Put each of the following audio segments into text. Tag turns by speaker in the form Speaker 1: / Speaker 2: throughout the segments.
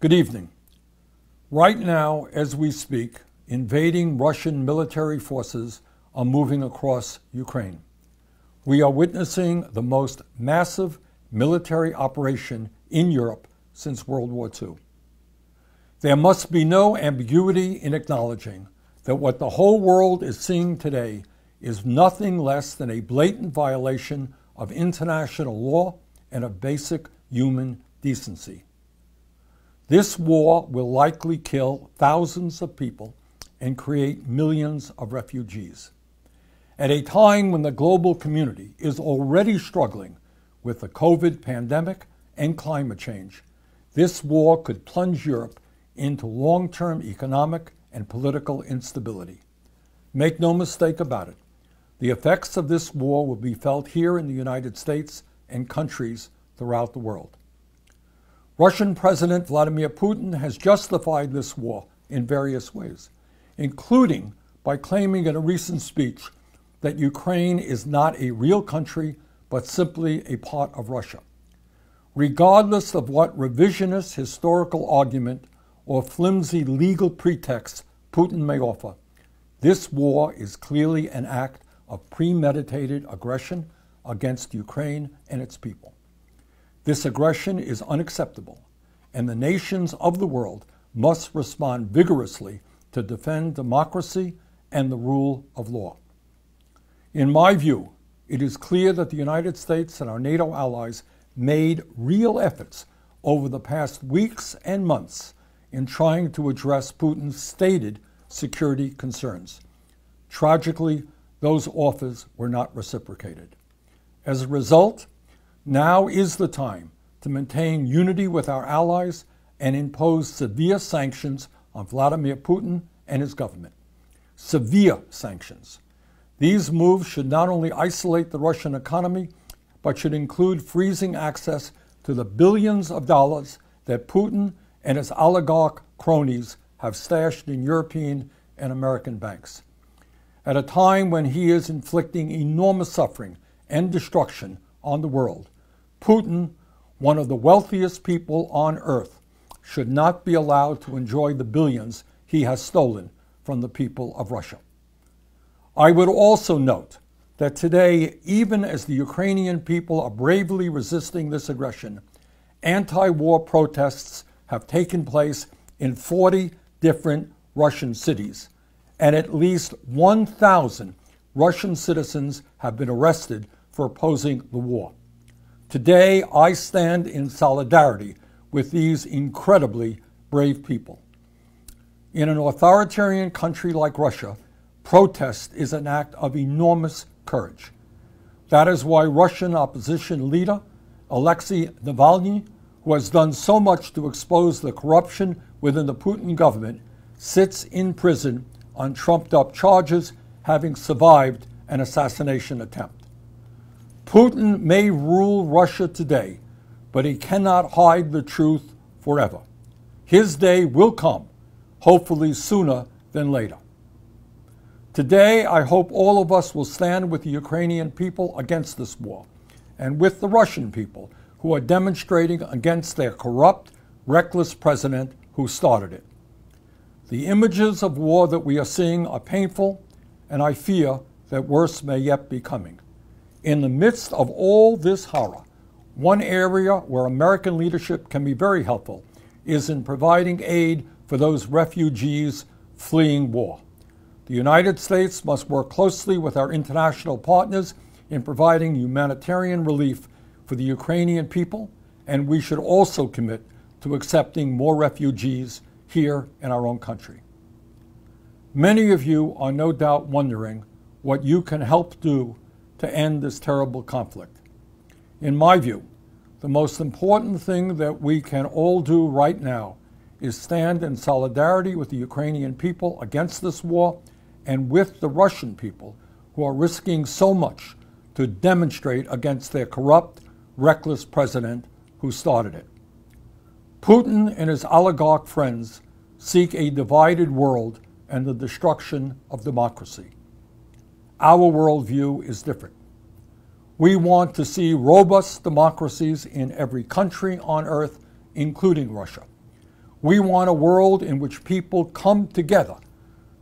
Speaker 1: Good evening. Right now, as we speak, invading Russian military forces are moving across Ukraine. We are witnessing the most massive military operation in Europe since World War II. There must be no ambiguity in acknowledging that what the whole world is seeing today is nothing less than a blatant violation of international law and of basic human decency. This war will likely kill thousands of people and create millions of refugees. At a time when the global community is already struggling with the COVID pandemic and climate change, this war could plunge Europe into long-term economic and political instability. Make no mistake about it, the effects of this war will be felt here in the United States and countries throughout the world. Russian President Vladimir Putin has justified this war in various ways, including by claiming in a recent speech that Ukraine is not a real country, but simply a part of Russia. Regardless of what revisionist historical argument or flimsy legal pretext Putin may offer, this war is clearly an act of premeditated aggression against Ukraine and its people. This aggression is unacceptable, and the nations of the world must respond vigorously to defend democracy and the rule of law. In my view, it is clear that the United States and our NATO allies made real efforts over the past weeks and months in trying to address Putin's stated security concerns. Tragically, those offers were not reciprocated. As a result, now is the time to maintain unity with our allies and impose severe sanctions on Vladimir Putin and his government. Severe sanctions. These moves should not only isolate the Russian economy, but should include freezing access to the billions of dollars that Putin and his oligarch cronies have stashed in European and American banks. At a time when he is inflicting enormous suffering and destruction on the world, Putin, one of the wealthiest people on earth, should not be allowed to enjoy the billions he has stolen from the people of Russia. I would also note that today, even as the Ukrainian people are bravely resisting this aggression, anti-war protests have taken place in 40 different Russian cities, and at least 1,000 Russian citizens have been arrested for opposing the war. Today, I stand in solidarity with these incredibly brave people. In an authoritarian country like Russia, protest is an act of enormous courage. That is why Russian opposition leader Alexei Navalny, who has done so much to expose the corruption within the Putin government, sits in prison on trumped-up charges, having survived an assassination attempt. Putin may rule Russia today, but he cannot hide the truth forever. His day will come, hopefully sooner than later. Today, I hope all of us will stand with the Ukrainian people against this war, and with the Russian people who are demonstrating against their corrupt, reckless president who started it. The images of war that we are seeing are painful, and I fear that worse may yet be coming. In the midst of all this horror, one area where American leadership can be very helpful is in providing aid for those refugees fleeing war. The United States must work closely with our international partners in providing humanitarian relief for the Ukrainian people, and we should also commit to accepting more refugees here in our own country. Many of you are no doubt wondering what you can help do to end this terrible conflict. In my view, the most important thing that we can all do right now is stand in solidarity with the Ukrainian people against this war and with the Russian people who are risking so much to demonstrate against their corrupt, reckless president who started it. Putin and his oligarch friends seek a divided world and the destruction of democracy. Our worldview is different. We want to see robust democracies in every country on earth, including Russia. We want a world in which people come together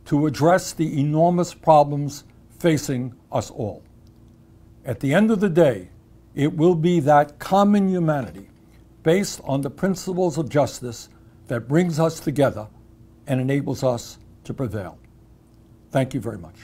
Speaker 1: to address the enormous problems facing us all. At the end of the day, it will be that common humanity based on the principles of justice that brings us together and enables us to prevail. Thank you very much.